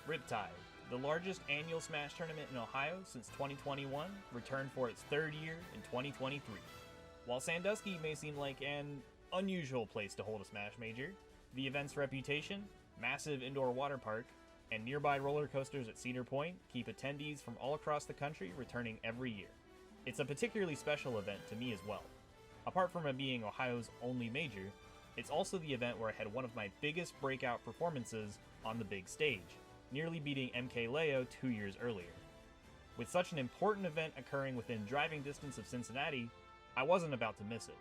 Riptide, the largest annual Smash tournament in Ohio since 2021, returned for its third year in 2023. While Sandusky may seem like an unusual place to hold a Smash Major, the event's reputation, massive indoor water park, and nearby roller coasters at Cedar Point keep attendees from all across the country returning every year. It's a particularly special event to me as well. Apart from it being Ohio's only major, it's also the event where I had one of my biggest breakout performances on the big stage, nearly beating MKLeo 2 years earlier. With such an important event occurring within driving distance of Cincinnati, I wasn't about to miss it.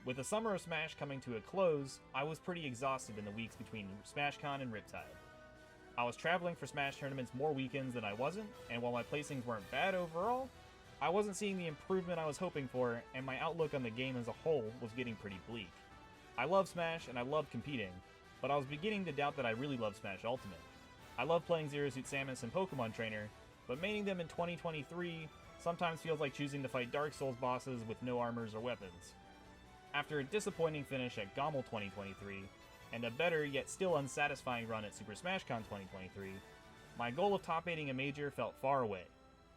With the summer of Smash coming to a close, I was pretty exhausted in the weeks between SmashCon and Riptide. I was traveling for Smash tournaments more weekends than I wasn't, and while my placings weren't bad overall, I wasn't seeing the improvement I was hoping for, and my outlook on the game as a whole was getting pretty bleak. I love Smash and I loved competing, but I was beginning to doubt that I really love Smash Ultimate. I love playing Zero Suit Samus and Pokemon Trainer, but maining them in 2023 sometimes feels like choosing to fight Dark Souls bosses with no armors or weapons. After a disappointing finish at GOML 2023, and a better yet still unsatisfying run at Super Smash Con 2023, my goal of top 8ing a major felt far away.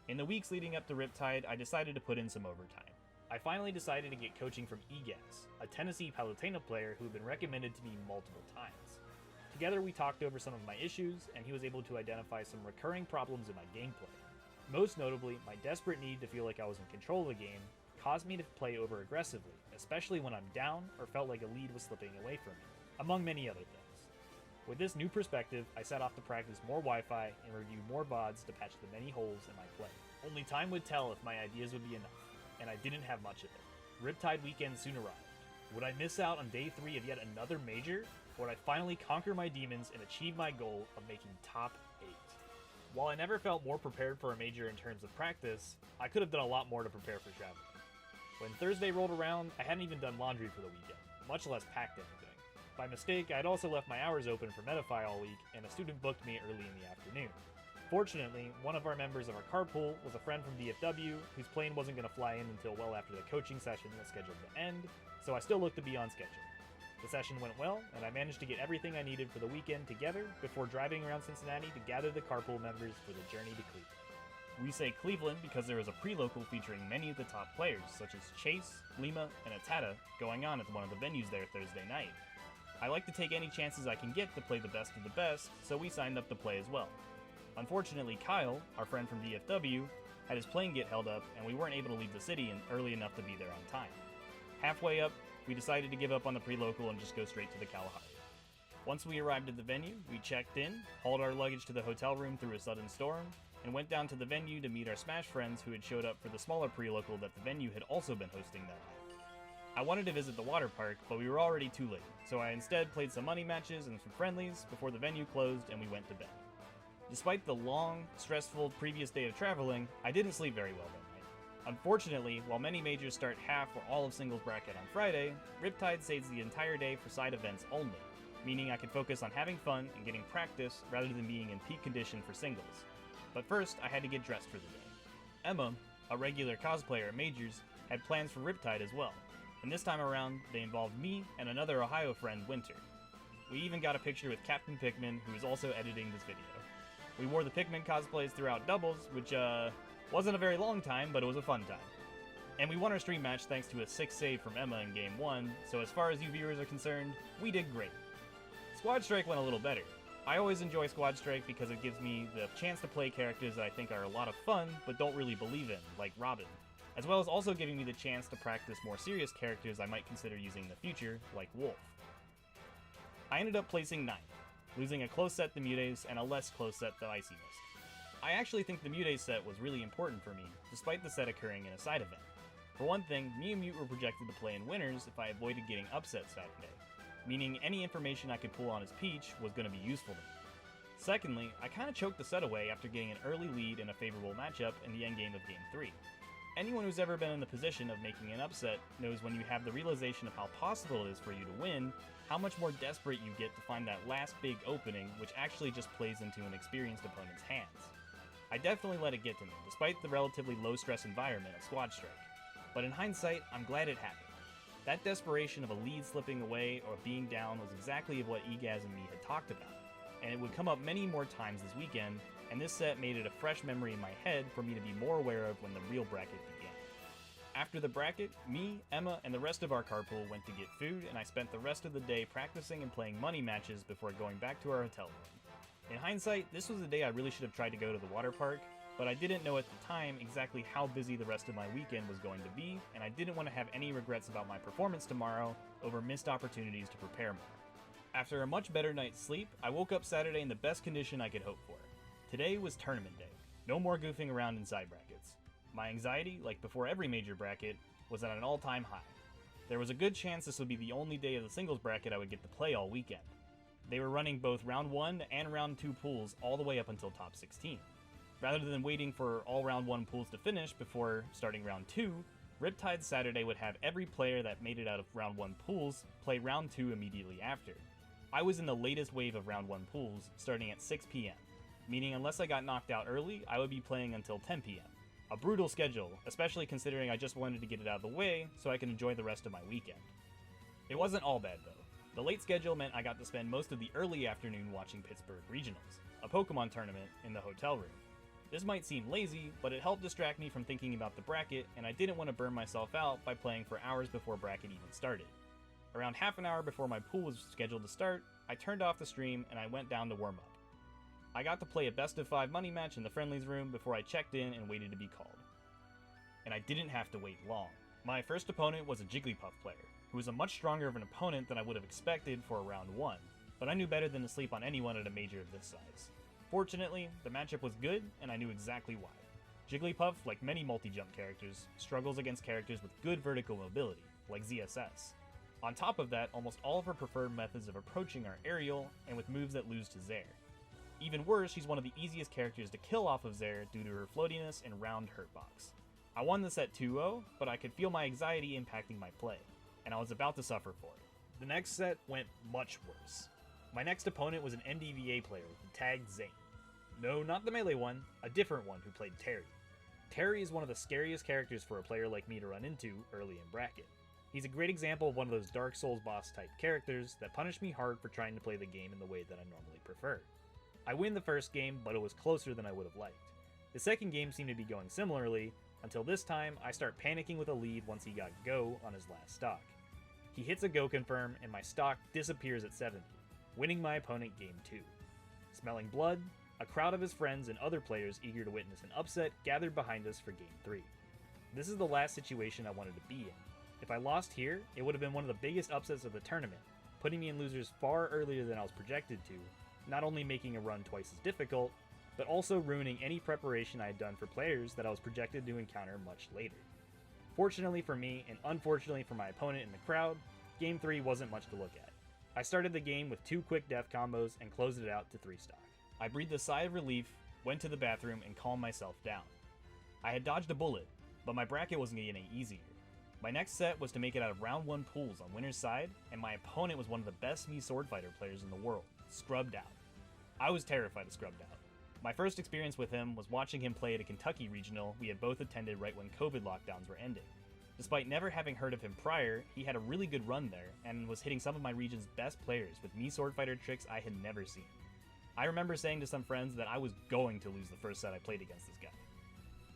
In the weeks leading up to Riptide, I decided to put in some overtime. I finally decided to get coaching from Egas, a Tennessee Palutena player who had been recommended to me multiple times. Together we talked over some of my issues, and he was able to identify some recurring problems in my gameplay. Most notably, my desperate need to feel like I was in control of the game caused me to play over aggressively, especially when I'm down or felt like a lead was slipping away from me, among many other things. With this new perspective, I set off to practice more Wi-Fi and review more VODs to patch the many holes in my play. Only time would tell if my ideas would be enough, and I didn't have much of it. Riptide weekend soon arrived. Would I miss out on day 3 of yet another major, or would I finally conquer my demons and achieve my goal of making top 8? While I never felt more prepared for a major in terms of practice, I could have done a lot more to prepare for traveling. When Thursday rolled around, I hadn't even done laundry for the weekend, much less packed anything. By mistake, I had also left my hours open for Metafy all week, and a student booked me early in the afternoon. Fortunately, one of our members of our carpool was a friend from DFW, whose plane wasn't going to fly in until well after the coaching session was scheduled to end, so I still looked to be on schedule. The session went well, and I managed to get everything I needed for the weekend together before driving around Cincinnati to gather the carpool members for the journey to Cleveland. We say Cleveland because there was a pre-local featuring many of the top players, such as Chase, Lima, and Atata, going on at one of the venues there Thursday night. I like to take any chances I can get to play the best of the best, so we signed up to play as well. Unfortunately, Kyle, our friend from DFW, had his plane get held up, and we weren't able to leave the city early enough to be there on time. Halfway up, we decided to give up on the pre-local and just go straight to the Kalahari. Once we arrived at the venue, we checked in, hauled our luggage to the hotel room through a sudden storm, and went down to the venue to meet our Smash friends who had showed up for the smaller pre-local that the venue had also been hosting that night. I wanted to visit the water park, but we were already too late, so I instead played some money matches and some friendlies before the venue closed and we went to bed. Despite the long, stressful previous day of traveling, I didn't sleep very well that night. Unfortunately, while many majors start half or all of singles bracket on Friday, Riptide saves the entire day for side events only, meaning I could focus on having fun and getting practice rather than being in peak condition for singles. But first, I had to get dressed for the day. Emma, a regular cosplayer at majors, had plans for Riptide as well, and this time around, they involved me and another Ohio friend, Winter. We even got a picture with Captain Pikmin, who is also editing this video. We wore the Pikmin cosplays throughout doubles, which wasn't a very long time, but it was a fun time. And we won our stream match thanks to a 6 save from Emma in Game 1, so as far as you viewers are concerned, we did great. Squad Strike went a little better. I always enjoy Squad Strike because it gives me the chance to play characters that I think are a lot of fun, but don't really believe in, like Robin, as well as also giving me the chance to practice more serious characters I might consider using in the future, like Wolf. I ended up placing 9th, losing a close set to Mutes and a less close set to Icy Mist. I actually think the Mutes set was really important for me, despite the set occurring in a side event. For one thing, me and Mute were projected to play in winners if I avoided getting upset Saturday, meaning any information I could pull on his Peach was going to be useful to me. Secondly, I kinda choked the set away after getting an early lead in a favorable matchup in the endgame of Game 3. Anyone who's ever been in the position of making an upset knows when you have the realization of how possible it is for you to win, how much more desperate you get to find that last big opening which actually just plays into an experienced opponent's hands. I definitely let it get to me, despite the relatively low-stress environment of Squad Strike. But in hindsight, I'm glad it happened. That desperation of a lead slipping away or being down was exactly what Egaz and me had talked about. and it would come up many more times this weekend, and this set made it a fresh memory in my head for me to be more aware of when the real bracket began. After the bracket, me, Emma, and the rest of our carpool went to get food, and I spent the rest of the day practicing and playing money matches before going back to our hotel room. In hindsight, this was the day I really should have tried to go to the water park, but I didn't know at the time exactly how busy the rest of my weekend was going to be, and I didn't want to have any regrets about my performance tomorrow over missed opportunities to prepare more. After a much better night's sleep, I woke up Saturday in the best condition I could hope for. Today was tournament day. No more goofing around inside brackets. My anxiety, like before every major bracket, was at an all-time high. There was a good chance this would be the only day of the singles bracket I would get to play all weekend. They were running both round 1 and round 2 pools all the way up until top 16. Rather than waiting for all round 1 pools to finish before starting round 2, Riptide Saturday would have every player that made it out of round 1 pools play round 2 immediately after. I was in the latest wave of round 1 pools, starting at 6 p.m., meaning unless I got knocked out early, I would be playing until 10 p.m. A brutal schedule, especially considering I just wanted to get it out of the way so I could enjoy the rest of my weekend. It wasn't all bad though. The late schedule meant I got to spend most of the early afternoon watching Pittsburgh Regionals, a Pokemon tournament, in the hotel room. This might seem lazy, but it helped distract me from thinking about the bracket, and I didn't want to burn myself out by playing for hours before bracket even started. Around half an hour before my pool was scheduled to start, I turned off the stream and I went down to warm up. I got to play a best of 5 money match in the friendlies room before I checked in and waited to be called. And I didn't have to wait long. My first opponent was a Jigglypuff player, who was a much stronger of an opponent than I would have expected for a round 1, but I knew better than to sleep on anyone at a major of this size. Fortunately, the matchup was good, and I knew exactly why. Jigglypuff, like many multi-jump characters, struggles against characters with good vertical mobility, like ZSS. On top of that, almost all of her preferred methods of approaching are aerial, and with moves that lose to Zair. Even worse, she's one of the easiest characters to kill off of Zair due to her floatiness and round hurtbox. I won the set 2-0, but I could feel my anxiety impacting my play, and I was about to suffer for it. The next set went much worse. My next opponent was an NDVA player who tagged Zane. No, not the melee one, a different one who played Terry. Terry is one of the scariest characters for a player like me to run into early in bracket. He's a great example of one of those Dark Souls boss type characters that punish me hard for trying to play the game in the way that I normally prefer. I win the first game, but it was closer than I would have liked. The second game seemed to be going similarly, until this time I start panicking with a lead once he got go on his last stock. He hits a go confirm, and my stock disappears at 70, winning my opponent game 2. Smelling blood, a crowd of his friends and other players eager to witness an upset gathered behind us for game 3. This is the last situation I wanted to be in. If I lost here, it would have been one of the biggest upsets of the tournament, putting me in losers far earlier than I was projected to, not only making a run twice as difficult, but also ruining any preparation I had done for players that I was projected to encounter much later. Fortunately for me, and unfortunately for my opponent in the crowd, game 3 wasn't much to look at. I started the game with 2 quick death combos and closed it out to 3 stock. I breathed a sigh of relief, went to the bathroom, and calmed myself down. I had dodged a bullet, but my bracket wasn't getting any easier. My next set was to make it out of round 1 pools on winner's side, and my opponent was one of the best Mii sword fighter players in the world, Scrubbed Out. I was terrified of Scrubbed Out. My first experience with him was watching him play at a Kentucky regional we had both attended right when COVID lockdowns were ending. Despite never having heard of him prior, he had a really good run there, and was hitting some of my region's best players with Mii sword fighter tricks I had never seen. I remember saying to some friends that I was going to lose the first set I played against this guy.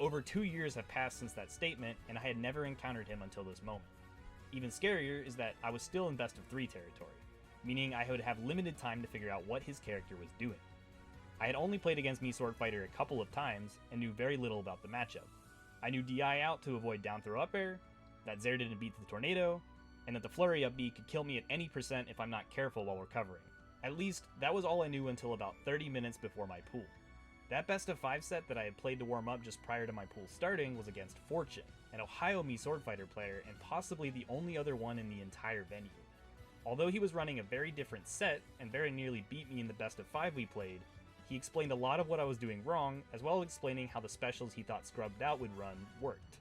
Over 2 years have passed since that statement, and I had never encountered him until this moment. Even scarier is that I was still in best of 3 territory, meaning I would have limited time to figure out what his character was doing. I had only played against Mii sword fighter a couple of times, and knew very little about the matchup. I knew DI out to avoid down throw up air, that Zair didn't beat the tornado, and that the flurry up B could kill me at any percent if I'm not careful while recovering. At least, that was all I knew until about 30 minutes before my pool. That best of 5 set that I had played to warm up just prior to my pool starting was against Fortune, an Ohio Mii sword fighter player and possibly the only other one in the entire venue. Although he was running a very different set and very nearly beat me in the best of 5 we played, he explained a lot of what I was doing wrong, as well as explaining how the specials he thought Scrubbed Out would run worked.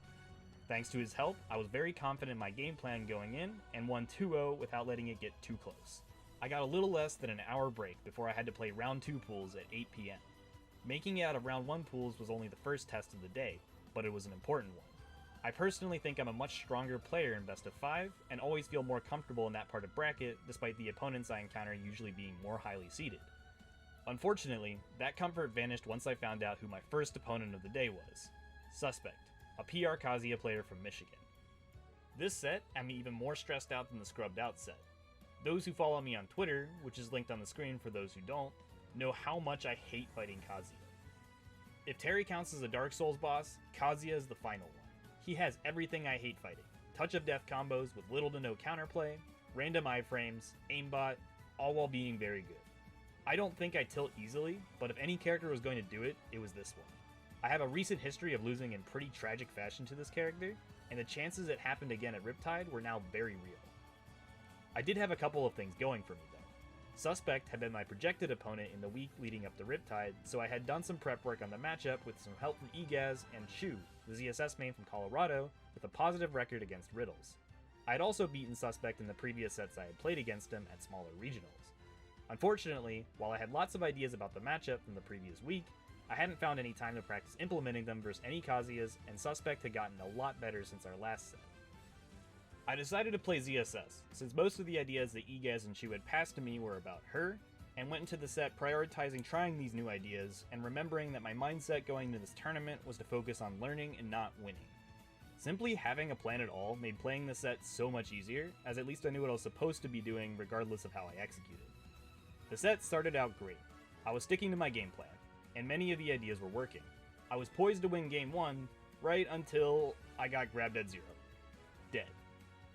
Thanks to his help, I was very confident in my game plan going in, and won 2-0 without letting it get too close. I got a little less than an hour break before I had to play round 2 pools at 8 p.m. Making it out of round 1 pools was only the first test of the day, but it was an important one. I personally think I'm a much stronger player in best of 5, and always feel more comfortable in that part of bracket, despite the opponents I encounter usually being more highly seeded. Unfortunately, that comfort vanished once I found out who my first opponent of the day was. Suspect, a PR Kazuya player from Michigan. This set had me even more stressed out than the scrubbed out set. Those who follow me on Twitter, which is linked on the screen for those who don't, know how much I hate fighting Kazuya. If Terry counts as a Dark Souls boss, Kazuya is the final one. He has everything I hate fighting. Touch of death combos with little to no counterplay, random iframes, aimbot, all while being very good. I don't think I tilt easily, but if any character was going to do it, it was this one. I have a recent history of losing in pretty tragic fashion to this character, and the chances it happened again at Riptide were now very real. I did have a couple of things going for me though. Suspect had been my projected opponent in the week leading up to Riptide, so I had done some prep work on the matchup with some help from Egaz and Shu, the ZSS main from Colorado, with a positive record against Riddles. I had also beaten Suspect in the previous sets I had played against him at smaller regionals. Unfortunately, while I had lots of ideas about the matchup from the previous week, I hadn't found any time to practice implementing them versus any Kazuyas, and Suspect had gotten a lot better since our last set. I decided to play ZSS, since most of the ideas that Egaz and Shu had passed to me were about her, and went into the set prioritizing trying these new ideas, and remembering that my mindset going into this tournament was to focus on learning and not winning. Simply having a plan at all made playing the set so much easier, as at least I knew what I was supposed to be doing regardless of how I executed. The set started out great. I was sticking to my game plan, and many of the ideas were working. I was poised to win game 1, right until I got grabbed at 0. Dead.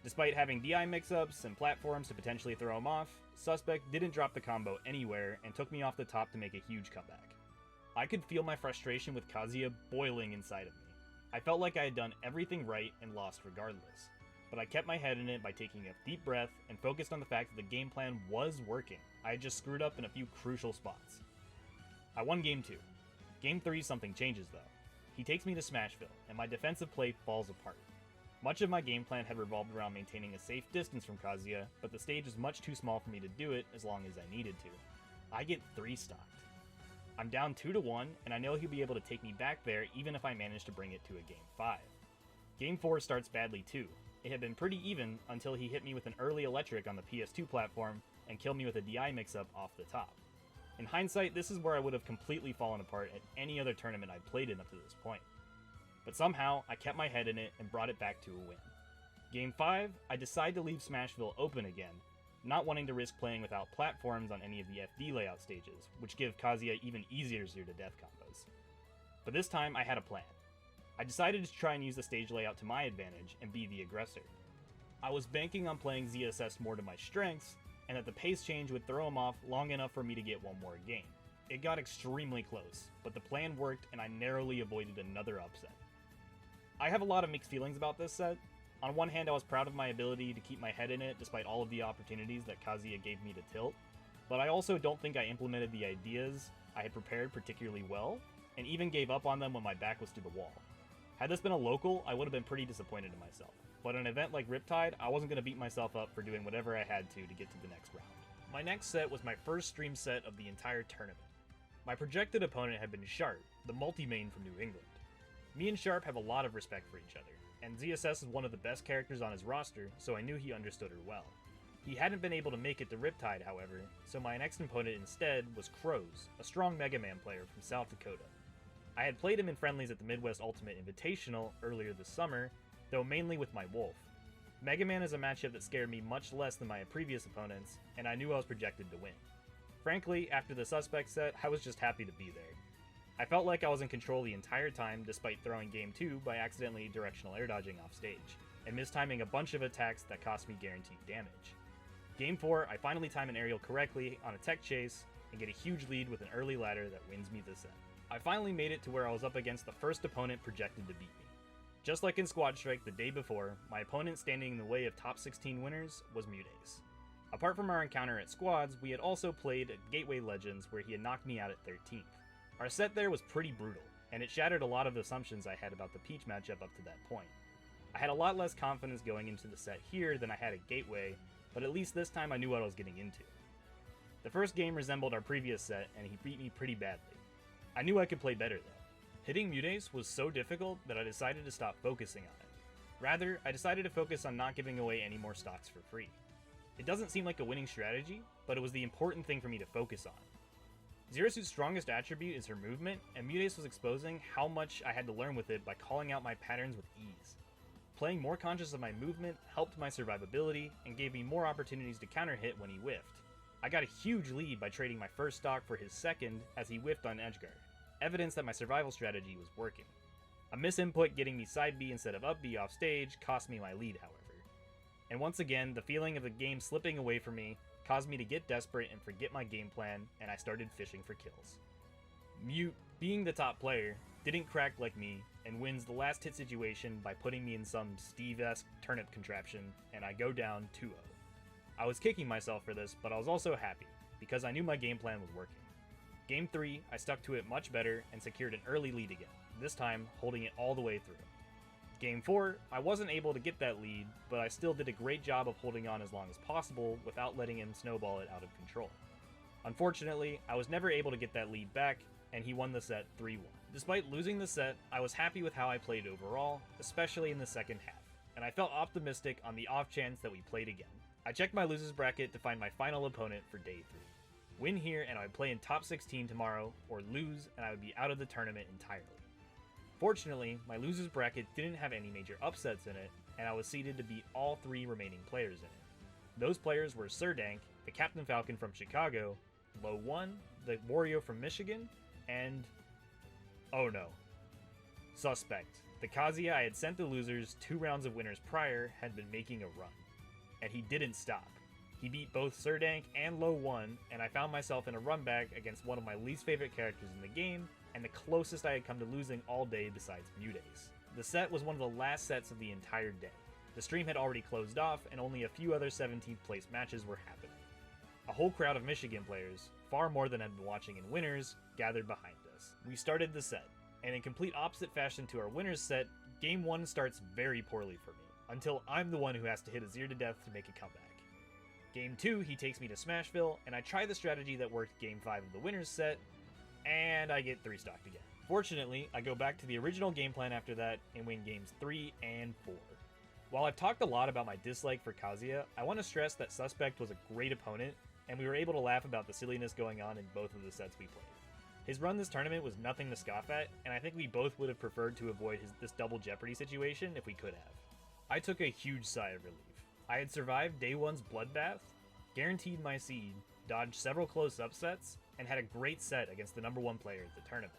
Despite having DI mix-ups and platforms to potentially throw him off, Suspect didn't drop the combo anywhere and took me off the top to make a huge comeback. I could feel my frustration with Kazuya boiling inside of me. I felt like I had done everything right and lost regardless, but I kept my head in it by taking a deep breath and focused on the fact that the game plan was working. I had just screwed up in a few crucial spots. I won game 2. Game 3 something changes though. He takes me to Smashville, and my defensive play falls apart. Much of my game plan had revolved around maintaining a safe distance from Kazuya, but the stage is much too small for me to do it as long as I needed to. I get 3 stocked. I'm down 2-1, and I know he'll be able to take me back there even if I manage to bring it to a game 5. Game 4 starts badly too. It had been pretty even until he hit me with an early electric on the PS2 platform and killed me with a DI mix-up off the top. In hindsight, this is where I would have completely fallen apart at any other tournament I'd played in up to this point. But somehow, I kept my head in it and brought it back to a win. Game 5, I decide to leave Smashville open again, not wanting to risk playing without platforms on any of the FD layout stages, which give Kazuya even easier 0-to-death combos. But this time, I had a plan. I decided to try and use the stage layout to my advantage and be the aggressor. I was banking on playing ZSS more to my strengths, and that the pace change would throw him off long enough for me to get one more game. It got extremely close, but the plan worked and I narrowly avoided another upset. I have a lot of mixed feelings about this set. On one hand, I was proud of my ability to keep my head in it despite all of the opportunities that Kazuya gave me to tilt, but I also don't think I implemented the ideas I had prepared particularly well, and even gave up on them when my back was to the wall. Had this been a local, I would have been pretty disappointed in myself, but an event like Riptide, I wasn't going to beat myself up for doing whatever I had to get to the next round. My next set was my first stream set of the entire tournament. My projected opponent had been Sharp, the multi-main from New England. Me and Sharp have a lot of respect for each other, and ZSS is one of the best characters on his roster, so I knew he understood her well. He hadn't been able to make it to Riptide, however, so my next opponent instead was Crows, a strong Mega Man player from South Dakota. I had played him in friendlies at the Midwest Ultimate Invitational earlier this summer, though mainly with my Wolf. Mega Man is a matchup that scared me much less than my previous opponents, and I knew I was projected to win. Frankly, after the Suspect set, I was just happy to be there. I felt like I was in control the entire time despite throwing game 2 by accidentally directional air dodging off stage, and mistiming a bunch of attacks that cost me guaranteed damage. Game 4, I finally time an aerial correctly on a tech chase, and get a huge lead with an early ladder that wins me the set. I finally made it to where I was up against the first opponent projected to beat me. Just like in Squad Strike the day before, my opponent standing in the way of top 16 winners was Mutace. Apart from our encounter at Squads, we had also played at Gateway Legends where he had knocked me out at 13th. Our set there was pretty brutal, and it shattered a lot of the assumptions I had about the Peach matchup up to that point. I had a lot less confidence going into the set here than I had at Gateway, but at least this time I knew what I was getting into. The first game resembled our previous set, and he beat me pretty badly. I knew I could play better though. Hitting Mutace was so difficult that I decided to stop focusing on it. Rather, I decided to focus on not giving away any more stocks for free. It doesn't seem like a winning strategy, but it was the important thing for me to focus on. Zero Suit's strongest attribute is her movement, and Mudace was exposing how much I had to learn with it by calling out my patterns with ease. Playing more conscious of my movement helped my survivability and gave me more opportunities to counter hit when he whiffed. I got a huge lead by trading my first stock for his second as he whiffed on edgeguard, evidence that my survival strategy was working. A misinput getting me side B instead of up B off stage cost me my lead, however. And once again, the feeling of the game slipping away from me caused me to get desperate and forget my game plan, and I started fishing for kills. Mute, being the top player, didn't crack like me, and wins the last hit situation by putting me in some Steve-esque turnip contraption, and I go down 2-0. I was kicking myself for this, but I was also happy, because I knew my game plan was working. Game 3, I stuck to it much better and secured an early lead again, this time holding it all the way through. Game 4, I wasn't able to get that lead, but I still did a great job of holding on as long as possible without letting him snowball it out of control. Unfortunately, I was never able to get that lead back, and he won the set 3-1. Despite losing the set, I was happy with how I played overall, especially in the second half, and I felt optimistic on the off chance that we played again. I checked my losers bracket to find my final opponent for day 3. Win here and I would play in top 16 tomorrow, or lose and I would be out of the tournament entirely. Fortunately, my losers bracket didn't have any major upsets in it, and I was seeded to beat all 3 remaining players in it. Those players were Surdank, the Captain Falcon from Chicago, Low 1, the Wario from Michigan, and... oh no. Suspect. The Kazuya I had sent the losers 2 rounds of winners prior had been making a run. And he didn't stop. He beat both Surdank and Low 1, and I found myself in a run back against one of my least favorite characters in the game, and the closest I had come to losing all day besides Mudace. The set was one of the last sets of the entire day. The stream had already closed off, and only a few other 17th place matches were happening. A whole crowd of Michigan players, far more than had been watching in winners, gathered behind us. We started the set, and in complete opposite fashion to our winners set, Game 1 starts very poorly for me, until I'm the one who has to hit a Zero to death to make a comeback. Game 2, he takes me to Smashville, and I try the strategy that worked Game 5 of the winners set, and I get 3-stocked again. Fortunately, I go back to the original game plan after that and win games 3 and 4. While I've talked a lot about my dislike for Kazuya, I want to stress that Suspect was a great opponent, and we were able to laugh about the silliness going on in both of the sets we played. His run this tournament was nothing to scoff at, and I think we both would have preferred to avoid this double jeopardy situation if we could have. I took a huge sigh of relief. I had survived day 1's bloodbath, guaranteed my seed, dodged several close upsets, and had a great set against the number 1 player at the tournament.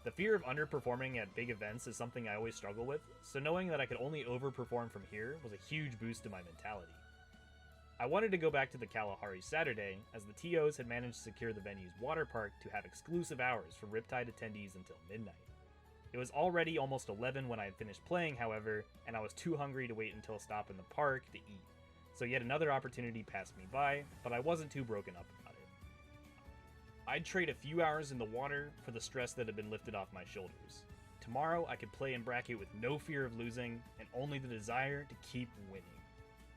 The fear of underperforming at big events is something I always struggle with, so knowing that I could only overperform from here was a huge boost to my mentality. I wanted to go back to the Kalahari Saturday, as the TOs had managed to secure the venue's water park to have exclusive hours for Riptide attendees until midnight. It was already almost 11 when I had finished playing, however, and I was too hungry to wait until a stop in the park to eat. So yet another opportunity passed me by, but I wasn't too broken up about it. I'd trade a few hours in the water for the stress that had been lifted off my shoulders. Tomorrow I could play in bracket with no fear of losing, and only the desire to keep winning.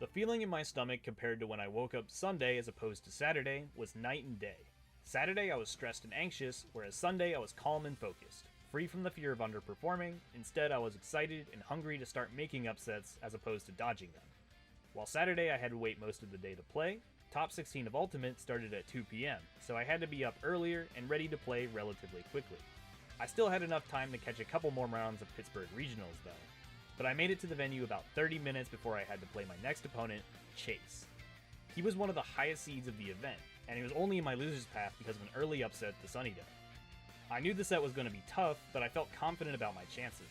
The feeling in my stomach compared to when I woke up Sunday as opposed to Saturday was night and day. Saturday I was stressed and anxious, whereas Sunday I was calm and focused. Free from the fear of underperforming, instead I was excited and hungry to start making upsets as opposed to dodging them. While Saturday I had to wait most of the day to play, top 16 of Ultimate started at 2 p.m, so I had to be up earlier and ready to play relatively quickly. I still had enough time to catch a couple more rounds of Pittsburgh Regionals though, but I made it to the venue about 30 minutes before I had to play my next opponent, Chase. He was one of the highest seeds of the event, and he was only in my loser's path because of an early upset to Sunnydale. I knew the set was going to be tough, but I felt confident about my chances.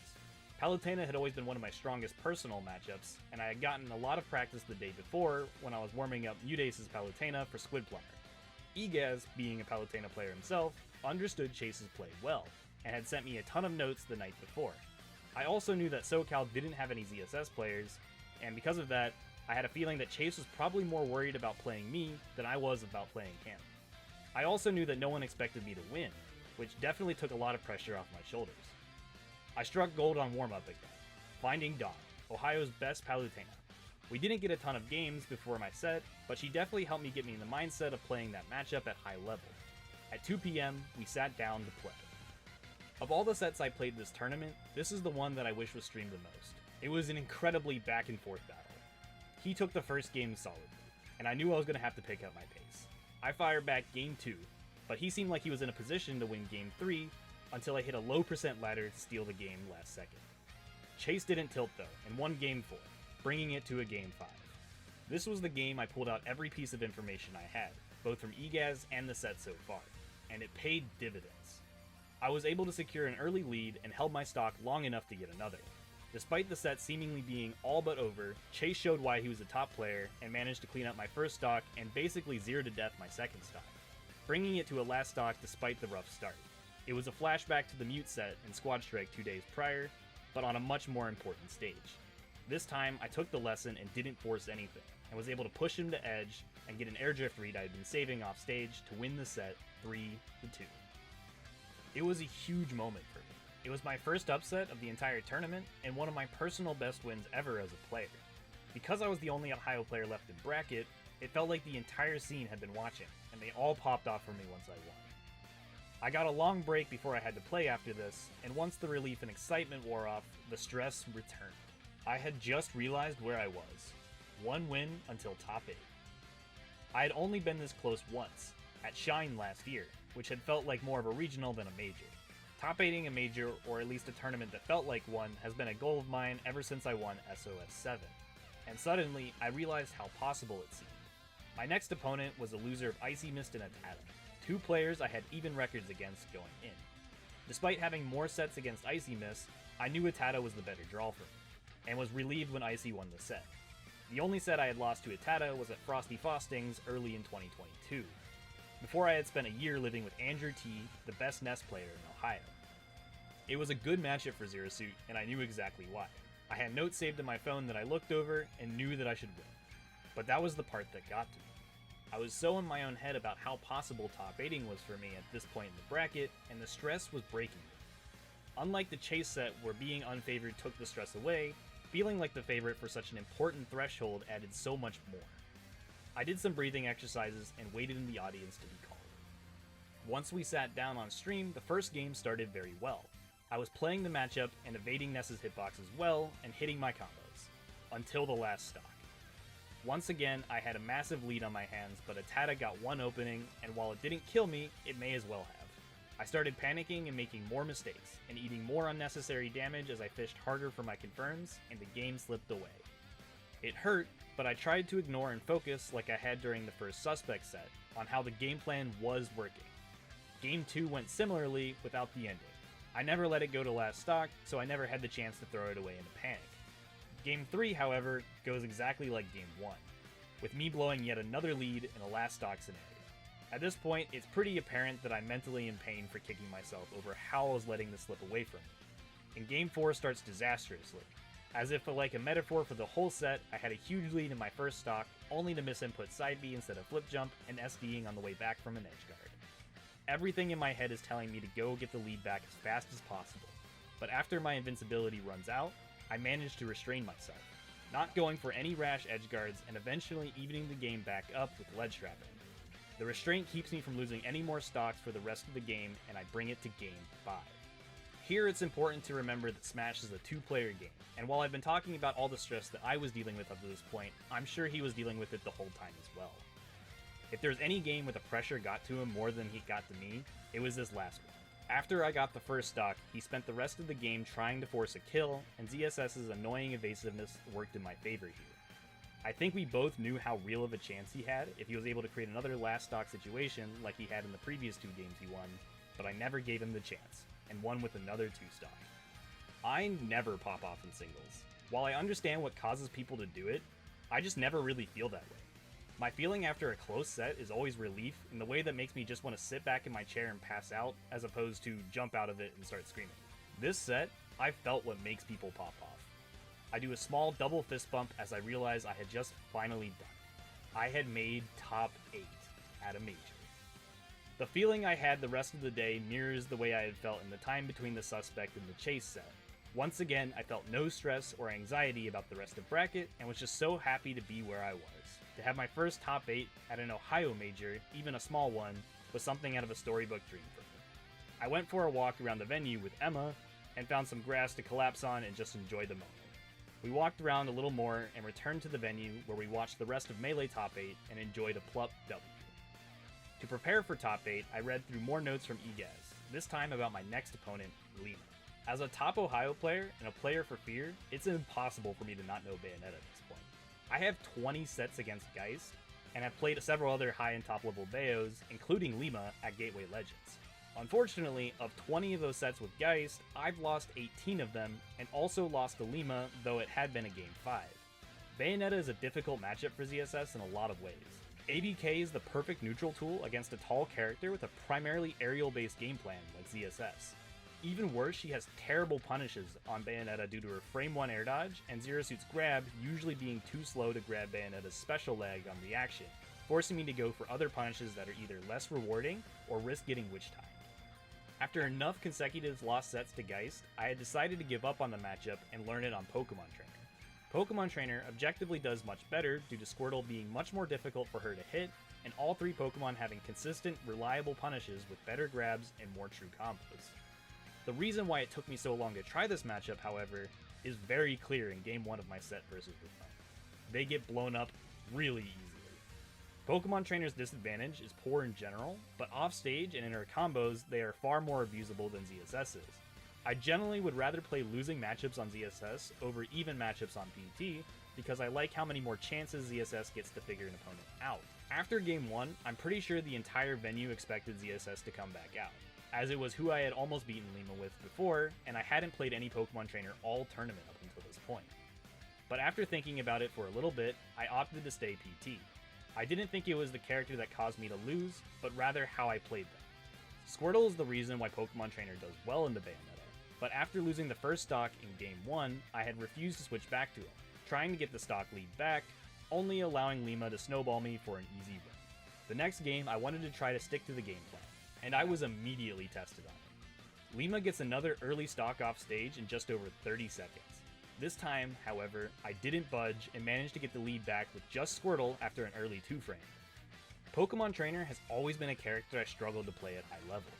Palutena had always been one of my strongest personal matchups, and I had gotten a lot of practice the day before when I was warming up Mudace's Palutena for Squid Plumber. Egaz, being a Palutena player himself, understood Chase's play well, and had sent me a ton of notes the night before. I also knew that SoCal didn't have any ZSS players, and because of that, I had a feeling that Chase was probably more worried about playing me than I was about playing him. I also knew that no one expected me to win, which definitely took a lot of pressure off my shoulders. I struck gold on warm-up again, finding Dawn, Ohio's best Palutena. We didn't get a ton of games before my set, but she definitely helped me get me in the mindset of playing that matchup at high level. At 2 p.m, we sat down to play. Of all the sets I played this tournament, this is the one that I wish was streamed the most. It was an incredibly back and forth battle. He took the first game solidly, and I knew I was going to have to pick up my pace. I fired back game 2, but he seemed like he was in a position to win Game 3 until I hit a low percent ladder to steal the game last second. Chase didn't tilt though, and won Game 4, bringing it to a Game 5. This was the game I pulled out every piece of information I had, both from EGAZ and the set so far, and it paid dividends. I was able to secure an early lead and held my stock long enough to get another. Despite the set seemingly being all but over, Chase showed why he was a top player and managed to clean up my first stock and basically 0 to death my second stock, bringing it to a last stock despite the rough start. It was a flashback to the Mute set in Squad Strike 2 days prior, but on a much more important stage. This time, I took the lesson and didn't force anything, and was able to push him to edge and get an airdrift read I had been saving off stage to win the set 3-2. It was a huge moment for me. It was my first upset of the entire tournament, and one of my personal best wins ever as a player. Because I was the only Ohio player left in bracket, it felt like the entire scene had been watching, and they all popped off for me once I won. I got a long break before I had to play after this, and once the relief and excitement wore off, the stress returned. I had just realized where I was. One win until top 8. I had only been this close once, at Shine last year, which had felt like more of a regional than a major. Top 8ing a major, or at least a tournament that felt like one, has been a goal of mine ever since I won SOS 7. And suddenly, I realized how possible it seemed. My next opponent was a loser of Icy Mist and Atata, 2 players I had even records against going in. Despite having more sets against Icy Mist, I knew Atata was the better draw for me, and was relieved when Icy won the set. The only set I had lost to Atata was at Frosty Faustings early in 2022, before I had spent a year living with Andrew T, the best Nest player in Ohio. It was a good matchup for Zero Suit, and I knew exactly why. I had notes saved in my phone that I looked over and knew that I should win. But that was the part that got to me. I was so in my own head about how possible top 8ing was for me at this point in the bracket, and the stress was breaking me. Unlike the Chase set where being unfavored took the stress away, feeling like the favorite for such an important threshold added so much more. I did some breathing exercises and waited in the audience to be called. Once we sat down on stream, the first game started very well. I was playing the matchup and evading Ness's hitboxes well and hitting my combos, until the last stock. Once again, I had a massive lead on my hands, but Atata got one opening, and while it didn't kill me, it may as well have. I started panicking and making more mistakes, and eating more unnecessary damage as I fished harder for my confirms, and the game slipped away. It hurt, but I tried to ignore and focus like I had during the first Suspect set, on how the game plan was working. Game 2 went similarly without the ending. I never let it go to last stock, so I never had the chance to throw it away in a panic. Game 3, however, goes exactly like Game 1, with me blowing yet another lead in a last stock scenario. At this point, it's pretty apparent that I'm mentally in pain for kicking myself over how I was letting this slip away from me. And Game 4 starts disastrously. As if like a metaphor for the whole set, I had a huge lead in my first stock, only to miss input side B instead of flip jump and SDing on the way back from an edge guard. Everything in my head is telling me to go get the lead back as fast as possible, but after my invincibility runs out, I manage to restrain myself, not going for any rash edge guards and eventually evening the game back up with ledge trapping. The restraint keeps me from losing any more stocks for the rest of the game, and I bring it to Game 5. Here it's important to remember that Smash is a 2-player game, and while I've been talking about all the stress that I was dealing with up to this point, I'm sure he was dealing with it the whole time as well. If there's any game where the pressure got to him more than he got to me, it was this last one. After I got the first stock, he spent the rest of the game trying to force a kill, and ZSS's annoying evasiveness worked in my favor here. I think we both knew how real of a chance he had if he was able to create another last stock situation like he had in the previous 2 games he won, but I never gave him the chance, and won with another 2 stock. I never pop off in singles. While I understand what causes people to do it, I just never really feel that way. My feeling after a close set is always relief in the way that makes me just want to sit back in my chair and pass out, as opposed to jump out of it and start screaming. This set, I felt what makes people pop off. I do a small double fist bump as I realize I had just finally done it. I had made top 8 at a major. The feeling I had the rest of the day mirrors the way I had felt in the time between the Suspect and the Chase set. Once again, I felt no stress or anxiety about the rest of bracket and was just so happy to be where I was. To have my first top 8 at an Ohio major, even a small one, was something out of a storybook dream for me. I went for a walk around the venue with Emma and found some grass to collapse on and just enjoy the moment. We walked around a little more and returned to the venue where we watched the rest of Melee top 8 and enjoyed a plup W. To prepare for top 8, I read through more notes from Egaz, this time about my next opponent, Lima. As a top Ohio player and a player for Fear, it's impossible for me to not know Bayonetta at this point. I have 20 sets against Geist, and have played several other high and top level Bayos, including Lima, at Gateway Legends. Unfortunately, of 20 of those sets with Geist, I've lost 18 of them, and also lost to Lima, though it had been a Game 5. Bayonetta is a difficult matchup for ZSS in a lot of ways. ABK is the perfect neutral tool against a tall character with a primarily aerial-based game plan like ZSS. Even worse, she has terrible punishes on Bayonetta due to her frame 1 air dodge, and Zero Suit's grab usually being too slow to grab Bayonetta's special lag on reaction, forcing me to go for other punishes that are either less rewarding or risk getting witch time. After enough consecutive lost sets to Geist, I had decided to give up on the matchup and learn it on Pokemon Trainer. Pokemon Trainer objectively does much better due to Squirtle being much more difficult for her to hit, and all 3 Pokemon having consistent, reliable punishes with better grabs and more true combos. The reason why it took me so long to try this matchup, however, is very clear in Game 1 of my set versus Lima. They get blown up really easily. Pokemon Trainer's disadvantage is poor in general, but offstage and in her combos, they are far more abusable than ZSS is. I generally would rather play losing matchups on ZSS over even matchups on PT, because I like how many more chances ZSS gets to figure an opponent out. After Game 1, I'm pretty sure the entire venue expected ZSS to come back out, as it was who I had almost beaten Lima with before, and I hadn't played any Pokemon Trainer all tournament up until this point. But after thinking about it for a little bit, I opted to stay PT. I didn't think it was the character that caused me to lose, but rather how I played them. Squirtle is the reason why Pokemon Trainer does well in the Bayonetta, but after losing the first stock in Game 1, I had refused to switch back to him, trying to get the stock lead back, only allowing Lima to snowball me for an easy win. The next game, I wanted to try to stick to the game plan, and I was immediately tested on it. Lima gets another early stock off stage in just over 30 seconds. This time, however, I didn't budge and managed to get the lead back with just Squirtle after an early 2-frame. Pokemon Trainer has always been a character I struggled to play at high level.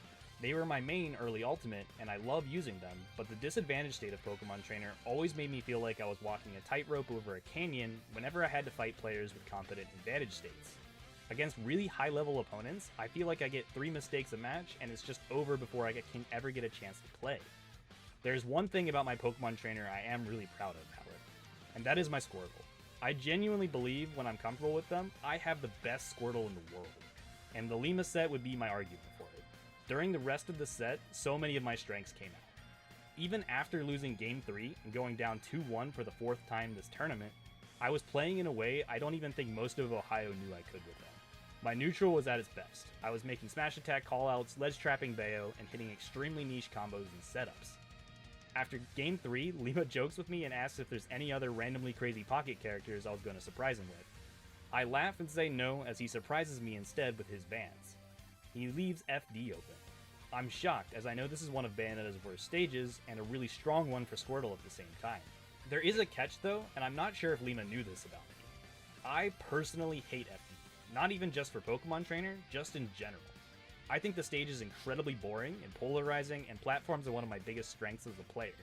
They were my main early ultimate, and I love using them, but the disadvantage state of Pokemon Trainer always made me feel like I was walking a tightrope over a canyon whenever I had to fight players with competent advantage states. Against really high-level opponents, I feel like I get 3 mistakes a match, and it's just over before I can ever get a chance to play. There's one thing about my Pokemon Trainer I am really proud of, however, and that is my Squirtle. I genuinely believe when I'm comfortable with them, I have the best Squirtle in the world, and the Lima set would be my argument for it. During the rest of the set, so many of my strengths came out. Even after losing Game 3 and going down 2-1 for the 4th time this tournament, I was playing in a way I don't even think most of Ohio knew I could with them. My neutral was at its best. I was making smash attack callouts, ledge trapping Bayo, and hitting extremely niche combos and setups. After Game 3, Lima jokes with me and asks if there's any other randomly crazy pocket characters I was going to surprise him with. I laugh and say no as he surprises me instead with his Vans. He leaves FD open. I'm shocked as I know this is one of Bayonetta's worst stages and a really strong one for Squirtle at the same time. There is a catch though, and I'm not sure if Lima knew this about me. I personally hate FD, not even just for Pokemon Trainer, just in general. I think the stage is incredibly boring and polarizing, and platforms are one of my biggest strengths as a player.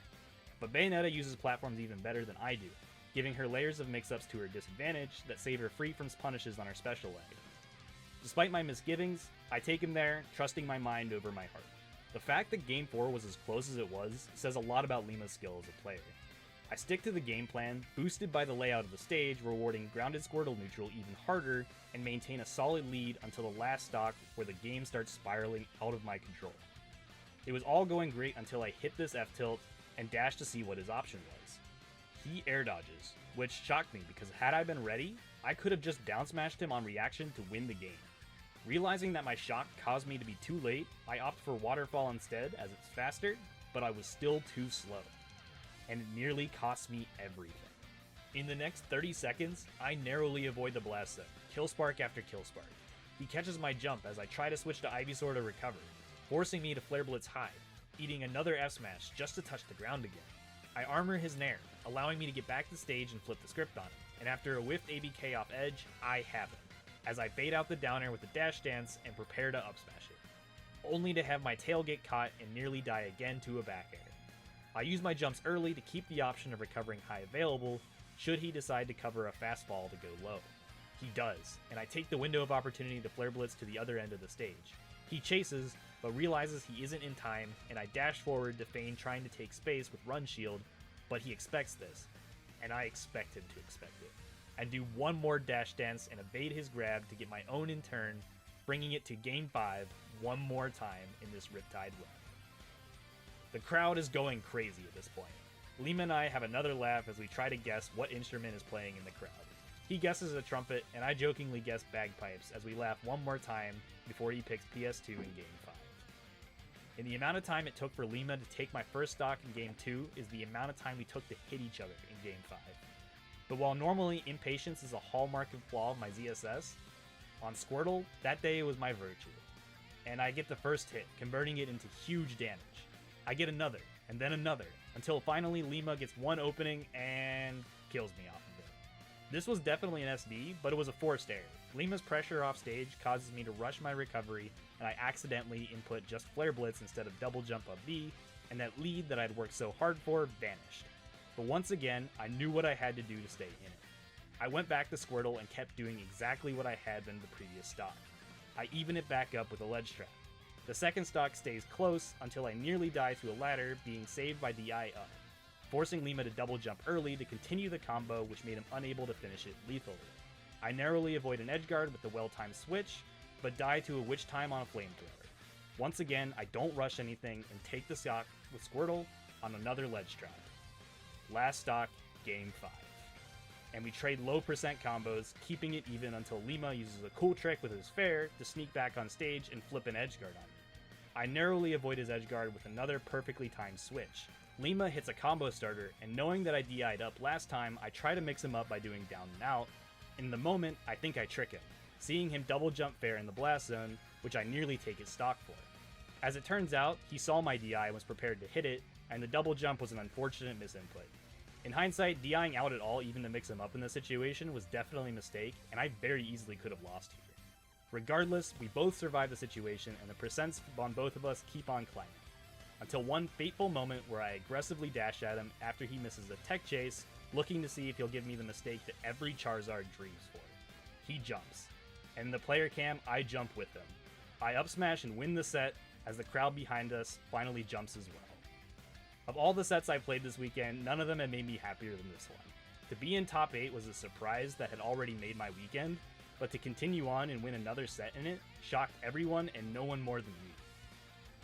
But Bayonetta uses platforms even better than I do, giving her layers of mix-ups to her disadvantage that save her free from punishes on her special leg. Despite my misgivings, I take him there, trusting my mind over my heart. The fact that Game 4 was as close as it was says a lot about Lima's skill as a player. I stick to the game plan, boosted by the layout of the stage, rewarding grounded Squirtle neutral even harder, and maintain a solid lead until the last stock where the game starts spiraling out of my control. It was all going great until I hit this F-tilt and dashed to see what his option was. He air dodges, which shocked me because had I been ready, I could have just down smashed him on reaction to win the game. Realizing that my shock caused me to be too late, I opt for Waterfall instead as it's faster, but I was still too slow, and it nearly cost me everything. In the next 30 seconds, I narrowly avoid the Blast Zone, Killspark after Killspark. He catches my jump as I try to switch to Ivysaur to recover, forcing me to Flare Blitz high, eating another F-Smash just to touch the ground again. I armor his Nair, allowing me to get back to stage and flip the script on him, and after a whiffed ABK off edge, I have him, as I bait out the downer with the dash dance and prepare to up smash it, only to have my tail get caught and nearly die again to a back air. I use my jumps early to keep the option of recovering high available, should he decide to cover a fastball to go low. He does, and I take the window of opportunity to flare blitz to the other end of the stage. He chases, but realizes he isn't in time, and I dash forward to feign trying to take space with run shield, but he expects this, and I expect him to expect it. I do one more dash dance and evade his grab to get my own in turn, bringing it to game 5 one more time in this Riptide win. The crowd is going crazy at this point. Lima and I have another laugh as we try to guess what instrument is playing in the crowd. He guesses a trumpet, and I jokingly guess bagpipes as we laugh one more time before he picks PS2 in game 5. In the amount of time it took for Lima to take my first stock in game 2 is the amount of time we took to hit each other in game 5. But while normally impatience is a hallmark and flaw of my ZSS, on Squirtle, that day was my virtue. And I get the first hit, converting it into huge damage. I get another, and then another, until finally Lima gets one opening and kills me off of it. This was definitely an SD, but it was a forced error. Lima's pressure off stage causes me to rush my recovery, and I accidentally input just Flare Blitz instead of double jump up B, and that lead that I'd worked so hard for vanished. But once again, I knew what I had to do to stay in it. I went back to Squirtle and kept doing exactly what I had been the previous stock. I even it back up with a ledge trap. The second stock stays close until I nearly die to a ladder, being saved by DI up, forcing Lima to double jump early to continue the combo, which made him unable to finish it lethally. I narrowly avoid an edge guard with the well-timed switch, but die to a witch time on a flamethrower. Once again, I don't rush anything and take the stock with Squirtle on another ledge trap. Last stock, game 5. And we trade low percent combos, keeping it even until Lima uses a cool trick with his fair to sneak back on stage and flip an edge guard on me. I narrowly avoid his edge guard with another perfectly timed switch. Lima hits a combo starter, and knowing that I DI'd up last time, I try to mix him up by doing down and out. In the moment, I think I trick him, seeing him double jump fair in the blast zone, which I nearly take his stock for. As it turns out, he saw my DI and was prepared to hit it, and the double jump was an unfortunate misinput. In hindsight, DIing out at all even to mix him up in this situation was definitely a mistake, and I very easily could have lost here. Regardless, we both survive the situation, and the percents on both of us keep on climbing. Until one fateful moment where I aggressively dash at him after he misses a tech chase, looking to see if he'll give me the mistake that every Charizard dreams for. He jumps. And in the player cam, I jump with him. I up smash and win the set as the crowd behind us finally jumps as well. Of all the sets I played this weekend, none of them had made me happier than this one. To be in top 8 was a surprise that had already made my weekend, but to continue on and win another set in it shocked everyone and no one more than me.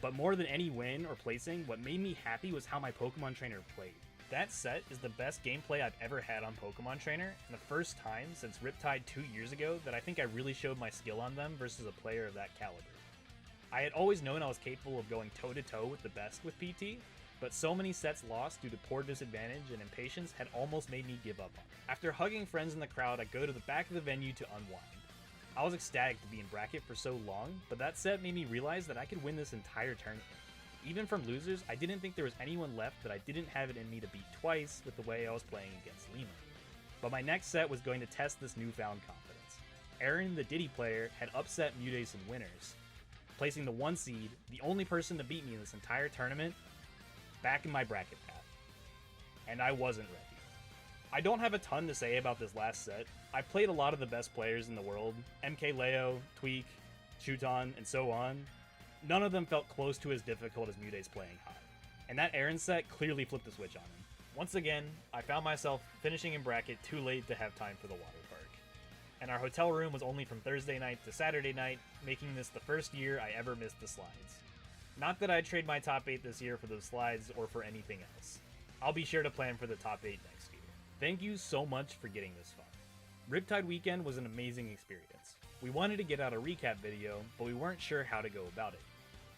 But more than any win or placing, what made me happy was how my Pokemon trainer played. That set is the best gameplay I've ever had on Pokemon Trainer, and the first time since Riptide 2 years ago that I think I really showed my skill on them versus a player of that caliber. I had always known I was capable of going toe-to-toe with the best with PT, but so many sets lost due to poor disadvantage and impatience had almost made me give up on it. After hugging friends in the crowd, I go to the back of the venue to unwind. I was ecstatic to be in bracket for so long, but that set made me realize that I could win this entire tournament. Even from losers, I didn't think there was anyone left that I didn't have it in me to beat twice with the way I was playing against Lima. But my next set was going to test this newfound confidence. Aaron, the Diddy player, had upset Mutace in winners, placing the 1 seed, the only person to beat me in this entire tournament, back in my bracket path. And I wasn't ready. I don't have a ton to say about this last set. I played a lot of the best players in the world, MK Leo, Tweak, Shuton, and so on. None of them felt close to as difficult as Mutace playing high. And that Aaron set clearly flipped the switch on him. Once again, I found myself finishing in bracket too late to have time for the water park. And our hotel room was only from Thursday night to Saturday night, making this the first year I ever missed the slides. Not that I'd trade my top 8 this year for those slides or for anything else. I'll be sure to plan for the top 8 next year. Thank you so much for getting this far. Riptide weekend was an amazing experience. We wanted to get out a recap video, but we weren't sure how to go about it.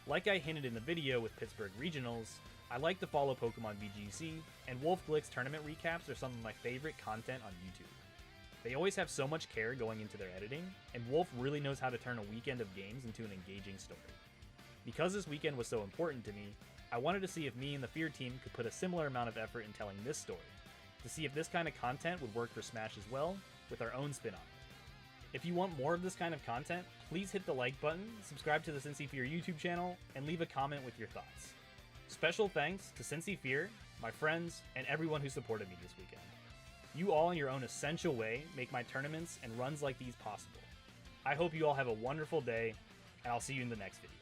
Like I hinted in the video with Pittsburgh Regionals, I like to follow Pokemon VGC, and Wolf Glick's tournament recaps are some of my favorite content on YouTube. They always have so much care going into their editing, and Wolf really knows how to turn a weekend of games into an engaging story. Because this weekend was so important to me, I wanted to see if me and the Fear team could put a similar amount of effort in telling this story, to see if this kind of content would work for Smash as well, with our own spin on it. If you want more of this kind of content, please hit the like button, subscribe to the Cincy Fear YouTube channel, and leave a comment with your thoughts. Special thanks to Cincy Fear, my friends, and everyone who supported me this weekend. You all in your own essential way make my tournaments and runs like these possible. I hope you all have a wonderful day, and I'll see you in the next video.